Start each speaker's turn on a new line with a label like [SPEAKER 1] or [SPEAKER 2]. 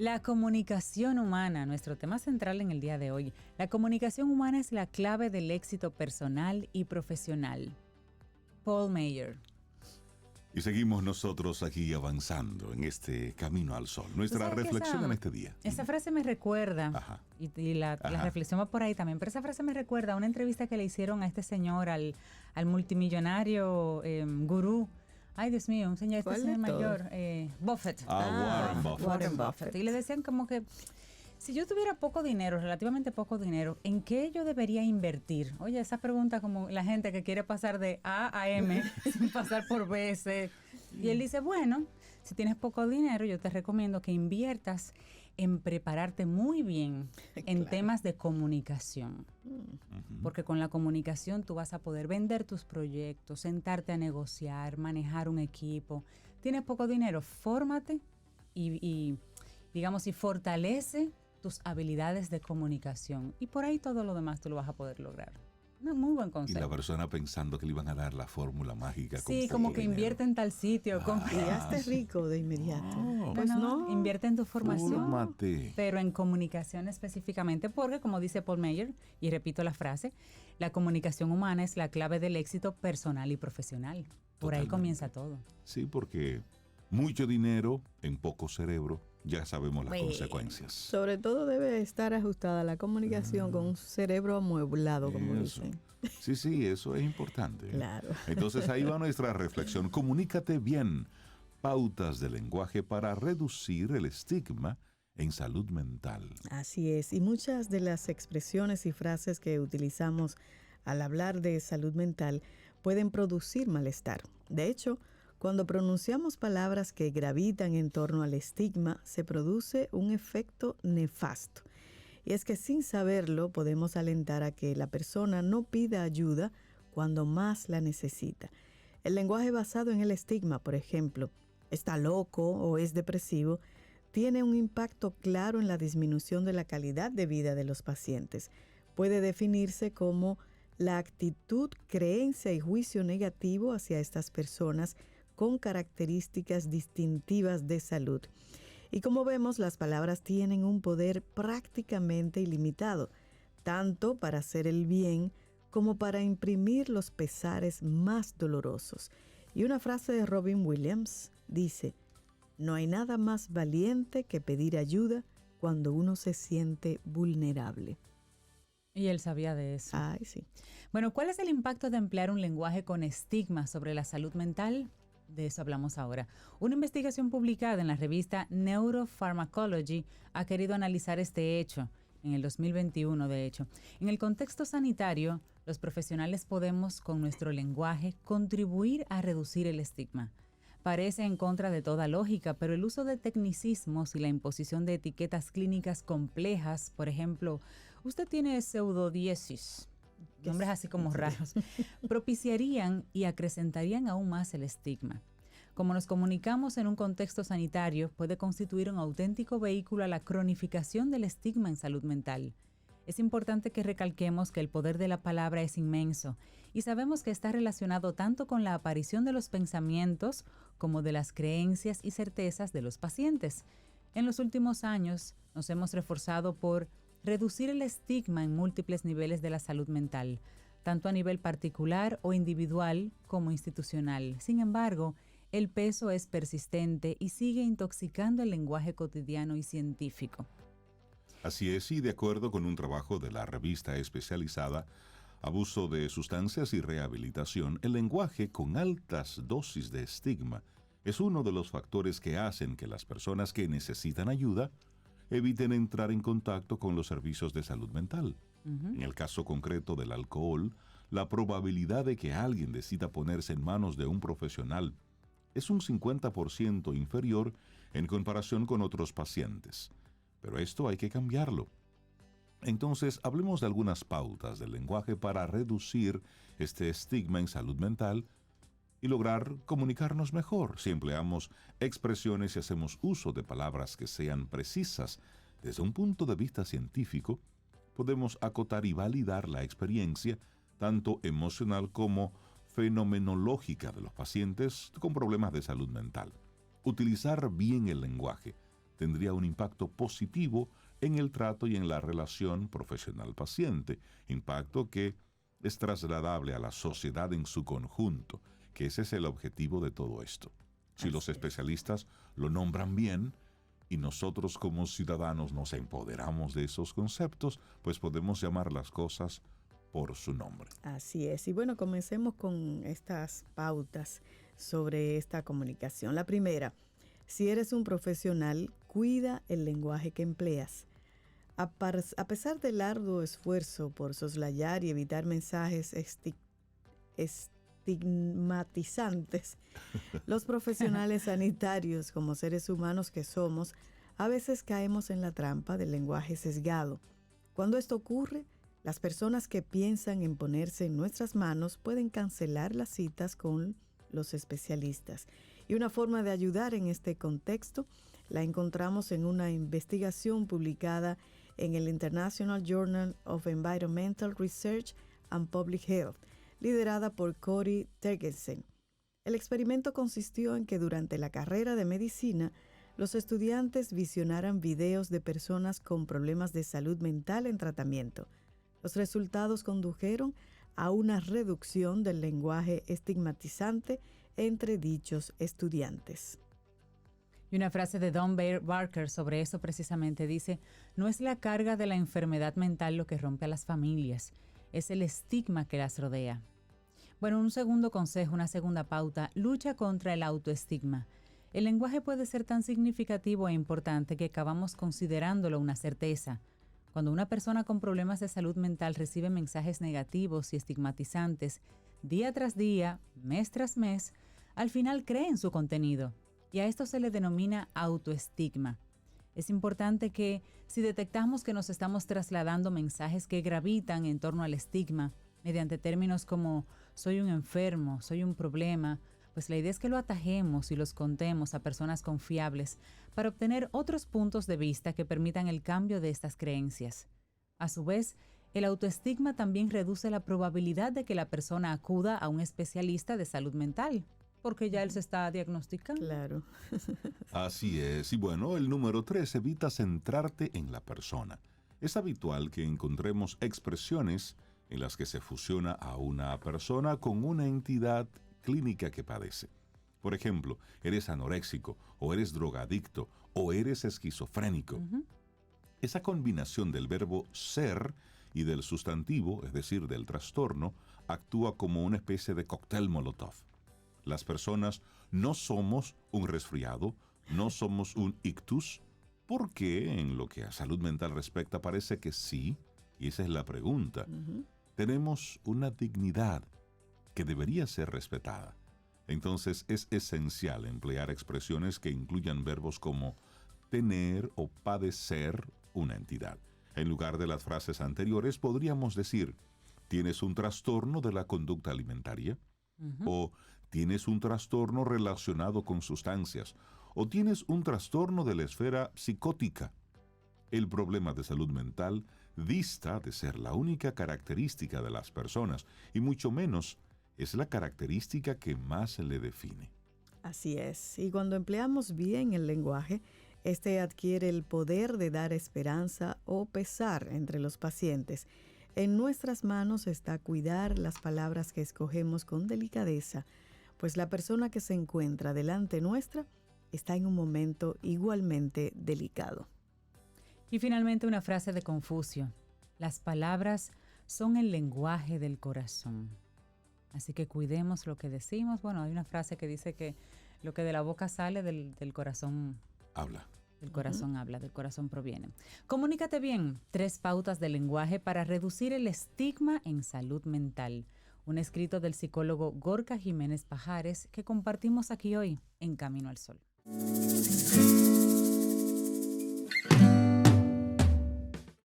[SPEAKER 1] La comunicación humana, nuestro tema central en el día de hoy. La comunicación humana es la clave del éxito personal y profesional. Paul Meyer.
[SPEAKER 2] Y seguimos nosotros aquí avanzando en este camino al sol. Nuestra reflexión en este día.
[SPEAKER 1] Esa frase me recuerda, y la reflexión va por ahí también, pero esa frase me recuerda a una entrevista que le hicieron a este señor, al multimillonario gurú. Ay, Dios mío, un señor, este señor mayor, Buffett.
[SPEAKER 2] Warren Buffett.
[SPEAKER 1] Y le decían como que, si yo tuviera poco dinero, relativamente poco dinero, ¿en qué yo debería invertir? Oye, esa pregunta como la gente que quiere pasar de A a M sin pasar por B, C. Y él dice, bueno, si tienes poco dinero, yo te recomiendo que inviertas en prepararte muy bien en temas de comunicación. Porque con la comunicación tú vas a poder vender tus proyectos, sentarte a negociar, manejar un equipo. Tienes poco dinero, fórmate y digamos, y fortalece tus habilidades de comunicación. Y por ahí todo lo demás tú lo vas a poder lograr. No, muy buen consejo.
[SPEAKER 2] Y la persona pensando que le iban a dar la fórmula mágica.
[SPEAKER 1] Sí, como que invierte en tal sitio.
[SPEAKER 3] Y ya estés rico de inmediato.
[SPEAKER 1] Pues no, invierte en tu formación.
[SPEAKER 2] Fórmate.
[SPEAKER 1] Pero en comunicación específicamente, porque como dice Paul Meyer, y repito la frase, la comunicación humana es la clave del éxito personal y profesional. Por ahí comienza todo.
[SPEAKER 2] Sí, porque mucho dinero en poco cerebro, ya sabemos las consecuencias.
[SPEAKER 3] Sobre todo debe estar ajustada la comunicación con un cerebro amueblado, como dicen.
[SPEAKER 2] Sí, eso es importante.
[SPEAKER 3] Claro.
[SPEAKER 2] Entonces ahí va nuestra reflexión. Comunícate bien. Pautas de lenguaje para reducir el estigma en salud mental.
[SPEAKER 3] Así es. Y muchas de las expresiones y frases que utilizamos al hablar de salud mental pueden producir malestar. De hecho, cuando pronunciamos palabras que gravitan en torno al estigma, se produce un efecto nefasto. Y es que sin saberlo podemos alentar a que la persona no pida ayuda cuando más la necesita. El lenguaje basado en el estigma, por ejemplo, está loco o es depresivo, tiene un impacto claro en la disminución de la calidad de vida de los pacientes. Puede definirse como la actitud, creencia y juicio negativo hacia estas personas con características distintivas de salud. Y como vemos, las palabras tienen un poder prácticamente ilimitado, tanto para hacer el bien como para imprimir los pesares más dolorosos. Y una frase de Robin Williams dice: no hay nada más valiente que pedir ayuda cuando uno se siente vulnerable.
[SPEAKER 1] Y él sabía de eso.
[SPEAKER 3] Ay, sí.
[SPEAKER 1] Bueno, ¿cuál es el impacto de emplear un lenguaje con estigma sobre la salud mental? De eso hablamos ahora. Una investigación publicada en la revista Neuropharmacology ha querido analizar este hecho, en el 2021 de hecho. En el contexto sanitario, los profesionales podemos, con nuestro lenguaje, contribuir a reducir el estigma. Parece en contra de toda lógica, pero el uso de tecnicismos y la imposición de etiquetas clínicas complejas, por ejemplo, usted tiene pseudodiesis, nombres así como raros, propiciarían y acrecentarían aún más el estigma. Como nos comunicamos en un contexto sanitario, puede constituir un auténtico vehículo a la cronificación del estigma en salud mental. Es importante que recalquemos que el poder de la palabra es inmenso y sabemos que está relacionado tanto con la aparición de los pensamientos como de las creencias y certezas de los pacientes. En los últimos años nos hemos reforzado por reducir el estigma en múltiples niveles de la salud mental, tanto a nivel particular o individual como institucional. Sin embargo, el peso es persistente y sigue intoxicando el lenguaje cotidiano y científico.
[SPEAKER 2] Así es, y de acuerdo con un trabajo de la revista especializada Abuso de Sustancias y Rehabilitación, el lenguaje con altas dosis de estigma es uno de los factores que hacen que las personas que necesitan ayuda eviten entrar en contacto con los servicios de salud mental. En el caso concreto del alcohol, la probabilidad de que alguien decida ponerse en manos de un profesional es un 50% inferior en comparación con otros pacientes. Pero esto hay que cambiarlo. Entonces, hablemos de algunas pautas del lenguaje para reducir este estigma en salud mental y lograr comunicarnos mejor si empleamos expresiones y hacemos uso de palabras que sean precisas. Desde un punto de vista científico, podemos acotar y validar la experiencia, tanto emocional como fenomenológica de los pacientes con problemas de salud mental. Utilizar bien el lenguaje tendría un impacto positivo en el trato y en la relación profesional-paciente, impacto que es trasladable a la sociedad en su conjunto, que ese es el objetivo de todo esto. Si los especialistas lo nombran bien y nosotros como ciudadanos nos empoderamos de esos conceptos, pues podemos llamar las cosas por su nombre.
[SPEAKER 3] Así es. Y bueno, comencemos con estas pautas sobre esta comunicación. La primera, si eres un profesional, cuida el lenguaje que empleas. A pesar del arduo esfuerzo por soslayar y evitar mensajes estigmatizantes, los profesionales sanitarios, como seres humanos que somos, a veces caemos en la trampa del lenguaje sesgado. Cuando esto ocurre, las personas que piensan en ponerse en nuestras manos pueden cancelar las citas con los especialistas. Y una forma de ayudar en este contexto la encontramos en una investigación publicada en el International Journal of Environmental Research and Public Health, liderada por Cory Tergensen. El experimento consistió en que durante la carrera de medicina, los estudiantes visionaran videos de personas con problemas de salud mental en tratamiento. Los resultados condujeron a una reducción del lenguaje estigmatizante entre dichos estudiantes.
[SPEAKER 1] Y una frase de Don Barker sobre eso precisamente dice: no es la carga de la enfermedad mental lo que rompe a las familias, es el estigma que las rodea. Bueno, un segundo consejo, una segunda pauta: lucha contra el autoestigma. El lenguaje puede ser tan significativo e importante que acabamos considerándolo una certeza. Cuando una persona con problemas de salud mental recibe mensajes negativos y estigmatizantes día tras día, mes tras mes, al final cree en su contenido. Y a esto se le denomina autoestigma. Es importante que, si detectamos que nos estamos trasladando mensajes que gravitan en torno al estigma, mediante términos como soy un enfermo, soy un problema, pues la idea es que lo atajemos y los contemos a personas confiables para obtener otros puntos de vista que permitan el cambio de estas creencias. A su vez, el autoestigma también reduce la probabilidad de que la persona acuda a un especialista de salud mental, porque ya él se está diagnosticando.
[SPEAKER 3] Claro.
[SPEAKER 2] Así es. Y bueno, el número 3, evita centrarte en la persona. Es habitual que encontremos expresiones en las que se fusiona a una persona con una entidad clínica que padece. Por ejemplo, eres anoréxico, o eres drogadicto, o eres esquizofrénico. Esa combinación del verbo ser y del sustantivo, es decir, del trastorno, actúa como una especie de cóctel Molotov. Las personas no somos un resfriado, no somos un ictus, porque en lo que a salud mental respecta parece que sí, y esa es la pregunta. Tenemos una dignidad que debería ser respetada. Entonces es esencial emplear expresiones que incluyan verbos como tener o padecer una entidad. En lugar de las frases anteriores podríamos decir: ¿tienes un trastorno de la conducta alimentaria? O ¿tienes un trastorno relacionado con sustancias? ¿O tienes un trastorno de la esfera psicótica? El problema de salud mental dista de ser la única característica de las personas, y mucho menos es la característica que más le define.
[SPEAKER 3] Así es. Y cuando empleamos bien el lenguaje, este adquiere el poder de dar esperanza o pesar entre los pacientes. En nuestras manos está cuidar las palabras que escogemos con delicadeza, pues la persona que se encuentra delante nuestra está en un momento igualmente delicado.
[SPEAKER 1] Y finalmente una frase de Confucio: las palabras son el lenguaje del corazón. Así que cuidemos lo que decimos. Bueno, hay una frase que dice que lo que de la boca sale del corazón
[SPEAKER 2] habla.
[SPEAKER 1] Del corazón habla, del corazón proviene. Comunícate bien. 3 pautas de lenguaje para reducir el estigma en salud mental. Un escrito del psicólogo Gorka Jiménez Pajares que compartimos aquí hoy en Camino al Sol.